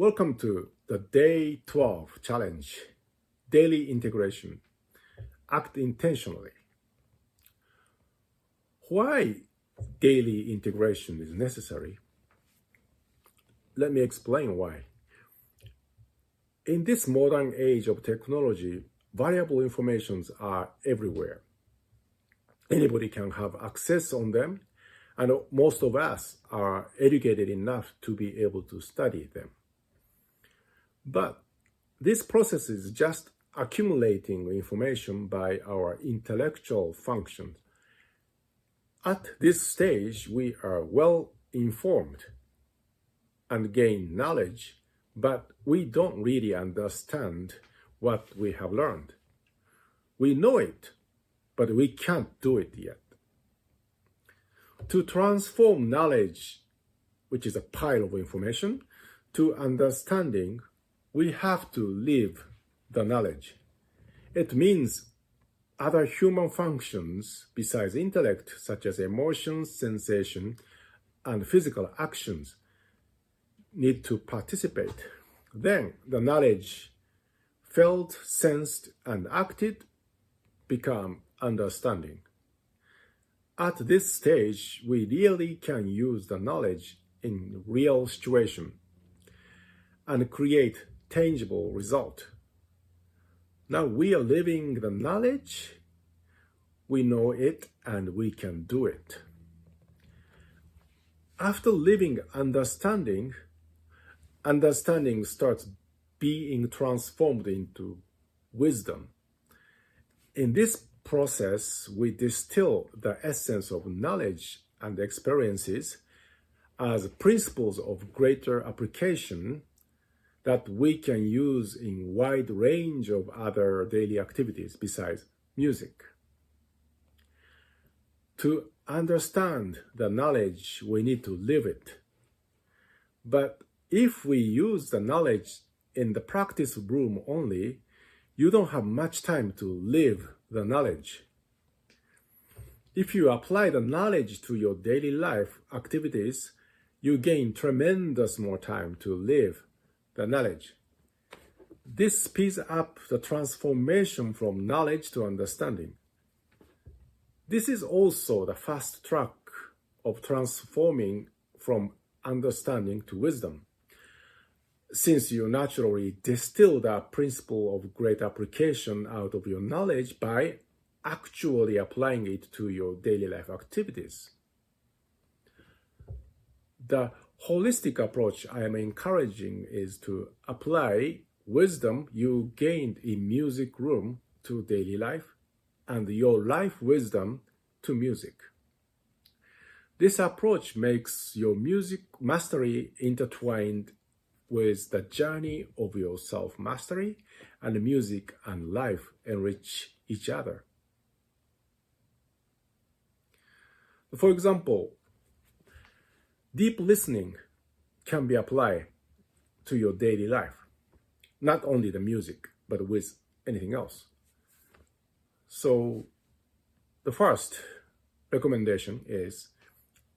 Welcome to the Day 12 Challenge, Daily Integration. Act intentionally. Why daily integration is necessary? Let me explain why. In this modern age of technology, valuable informations are everywhere. Anybody can have access on them, and most of us are educated enough to be able to study them. But this process is just accumulating information by our intellectual functions. At this stage, we are well informed and gain knowledge, but we don't really understand what we have learned. We know it, but we can't do it yet. To transform knowledge, which is a pile of information, to understanding, we have to live the knowledge. It means other human functions besides intellect, such as emotions, sensation, and physical actions, need to participate. Then the knowledge felt, sensed, and acted become understanding. At this stage, we really can use the knowledge in real situation and create tangible result. Now we are living the knowledge, we know it, and we can do it. After living understanding starts being transformed into wisdom. In this process, we distill the essence of knowledge and experiences as principles of greater application that we can use in wide range of other daily activities besides music. To understand the knowledge, we need to live it. But if we use the knowledge in the practice room only, you don't have much time to live the knowledge. If you apply the knowledge to your daily life activities, you gain tremendous more time to live the knowledge. This speeds up the transformation from knowledge to understanding. This is also the fast track of transforming from understanding to wisdom, since you naturally distill the principle of great application out of your knowledge by actually applying it to your daily life activities. The holistic approach I am encouraging is to apply wisdom you gained in music room to daily life and your life wisdom to music. This approach makes your music mastery intertwined with the journey of your self-mastery, and music and life enrich each other. For example, deep listening can be applied to your daily life, not only the music, but with anything else. So the first recommendation is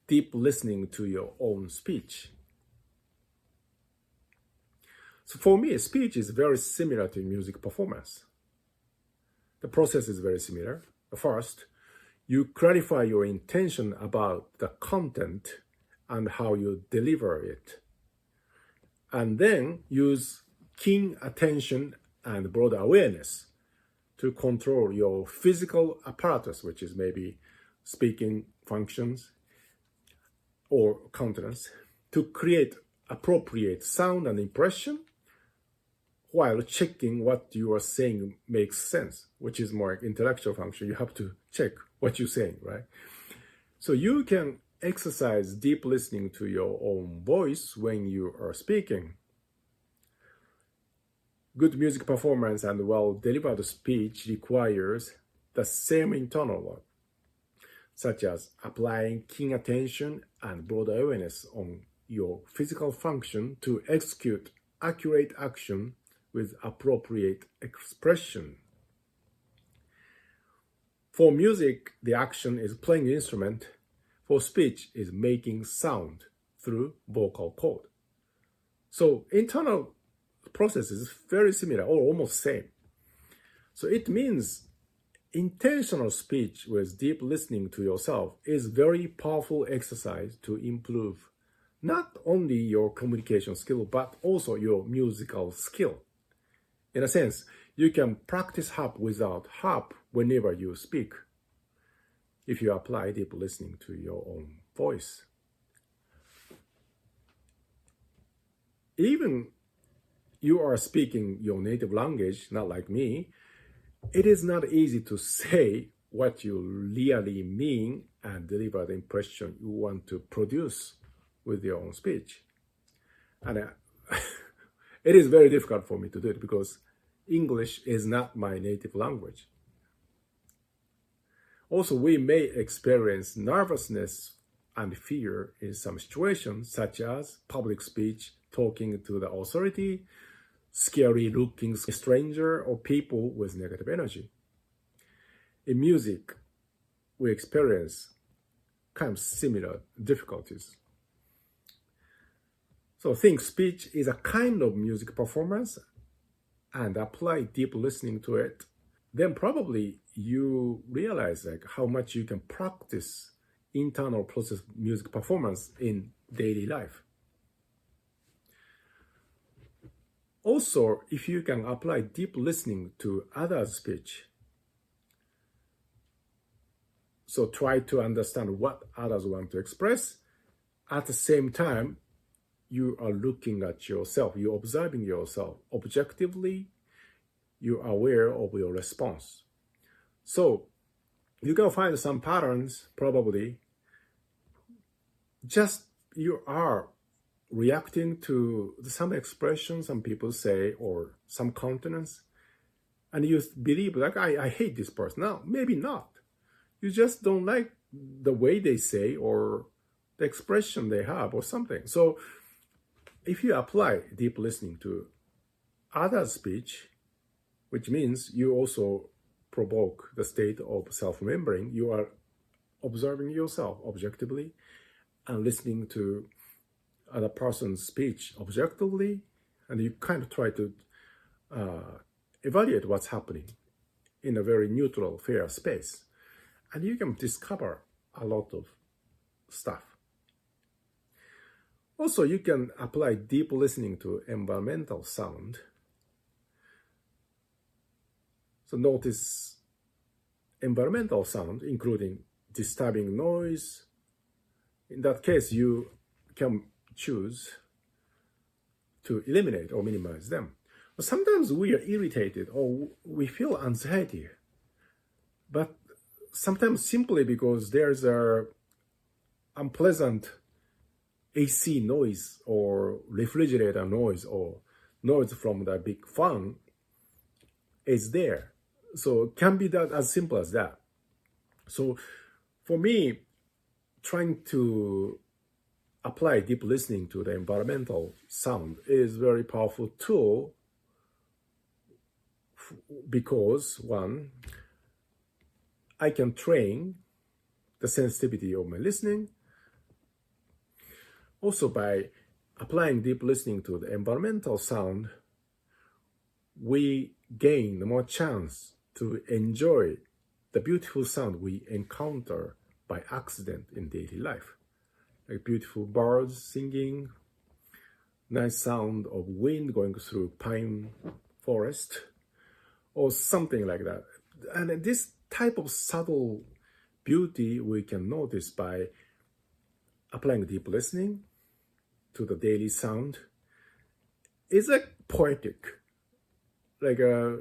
deep listening to your own speech. So for me, speech is very similar to music performance. The process is very similar. First, you clarify your intention about the content and how you deliver it. And then use keen attention and broad awareness to control your physical apparatus, which is maybe speaking functions or countenance, to create appropriate sound and impression while checking what you are saying makes sense, which is more intellectual function. You have to check what you're saying, right? So you can exercise deep listening to your own voice when you are speaking. Good music performance and well-delivered speech requires the same internal work, such as applying keen attention and broad awareness on your physical function to execute accurate action with appropriate expression. For music, the action is playing the instrument. For speech is making sound through vocal cord. So internal process is very similar or almost same. So it means intentional speech with deep listening to yourself is very powerful exercise to improve not only your communication skill, but also your musical skill. In a sense, you can practice harp without harp whenever you speak, if you apply deep listening to your own voice. Even you are speaking your native language, not like me, it is not easy to say what you really mean and deliver the impression you want to produce with your own speech. And it is very difficult for me to do it because English is not my native language. Also, we may experience nervousness and fear in some situations, such as public speech, talking to the authority, scary looking stranger, or people with negative energy. In music, we experience kind of similar difficulties. So think speech is a kind of music performance and apply deep listening to it, then probably you realize like how much you can practice internal process music performance in daily life. Also, if you can apply deep listening to others' speech, so try to understand what others want to express. At the same time, you are looking at yourself, you're observing yourself objectively, you're aware of your response. So you can find some patterns, probably. Just you are reacting to some expression some people say or some countenance, and you believe like, I hate this person. No, maybe not. You just don't like the way they say or the expression they have or something. So if you apply deep listening to others' speech, which means you also provoke the state of self-remembering, you are observing yourself objectively and listening to other person's speech objectively, and you kind of try to evaluate what's happening in a very neutral, fair space. And you can discover a lot of stuff. Also, you can apply deep listening to environmental sound. So notice environmental sound, including disturbing noise. In that case, you can choose to eliminate or minimize them. But sometimes we are irritated or we feel anxiety, but sometimes simply because there's a unpleasant AC noise or refrigerator noise or noise from the big fan is there. So it can be that as simple as that. So for me, trying to apply deep listening to the environmental sound is a very powerful tool because, one, I can train the sensitivity of my listening. Also, by applying deep listening to the environmental sound, we gain more chance to enjoy the beautiful sound we encounter by accident in daily life. Like beautiful birds singing, nice sound of wind going through pine forest, or something like that. And this type of subtle beauty we can notice by applying deep listening to the daily sound. It's like poetic, like a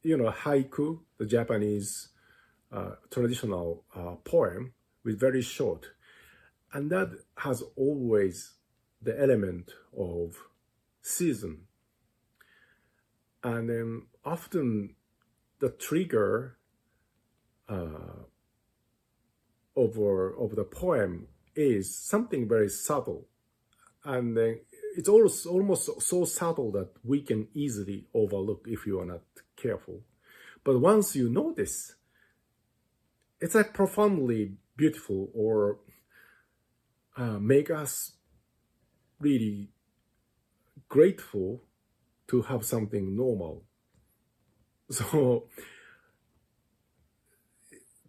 haiku, the Japanese traditional poem with very short. And that has always the element of season. And then often the trigger of the poem is something very subtle. And then it's almost so subtle that we can easily overlook if you are not careful. But once you notice, it's like profoundly beautiful or make us really grateful to have something normal. So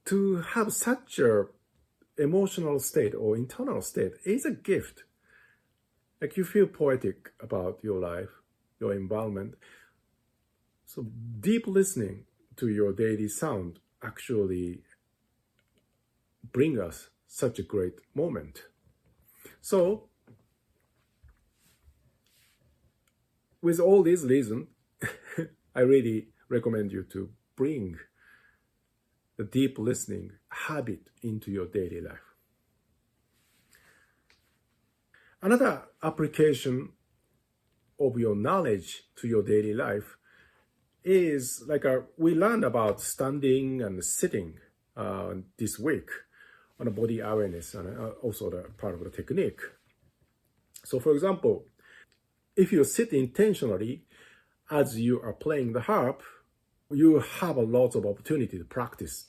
to have such a emotional state or internal state is a gift. Like you feel poetic about your life, your environment. So deep listening to your daily sound actually bring us such a great moment. So with all these reasons, I really recommend you to bring the deep listening habit into your daily life. Another application of your knowledge to your daily life is like we learned about standing and sitting this week on a body awareness and also the part of the technique. So for example, if you sit intentionally as you are playing the harp, you have a lot of opportunity to practice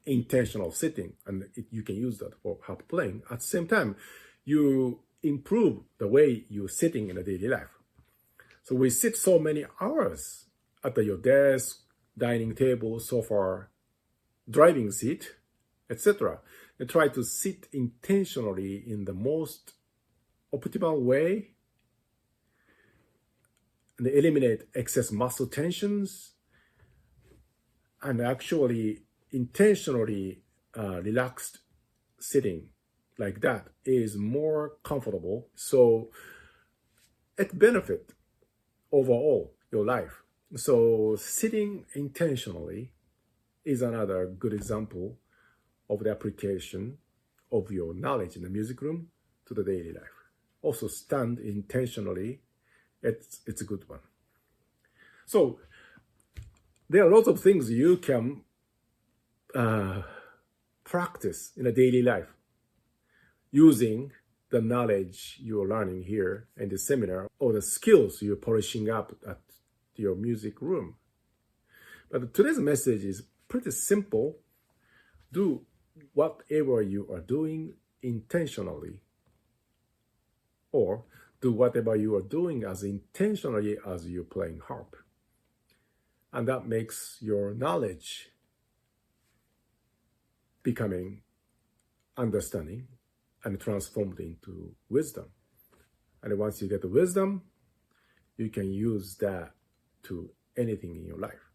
intentional sitting, and you can use that for harp playing. At the same time, you improve the way you're sitting in a daily life. So we sit so many hours at your desk, dining table, sofa, driving seat, etc. And try to sit intentionally in the most optimal way and eliminate excess muscle tensions and actually intentionally relaxed sitting like that is more comfortable. So it benefits overall your life. So sitting intentionally is another good example of the application of your knowledge in the music room to the daily life. Also stand intentionally, it's a good one. So there are lots of things you can practice in a daily life using the knowledge you're learning here in the seminar or the skills you're polishing up at your music room. But today's message is pretty simple. Do whatever you are doing intentionally, or do whatever you are doing as intentionally as you're playing harp. And that makes your knowledge becoming understanding and transformed into wisdom. And once you get the wisdom, you can use that to anything in your life.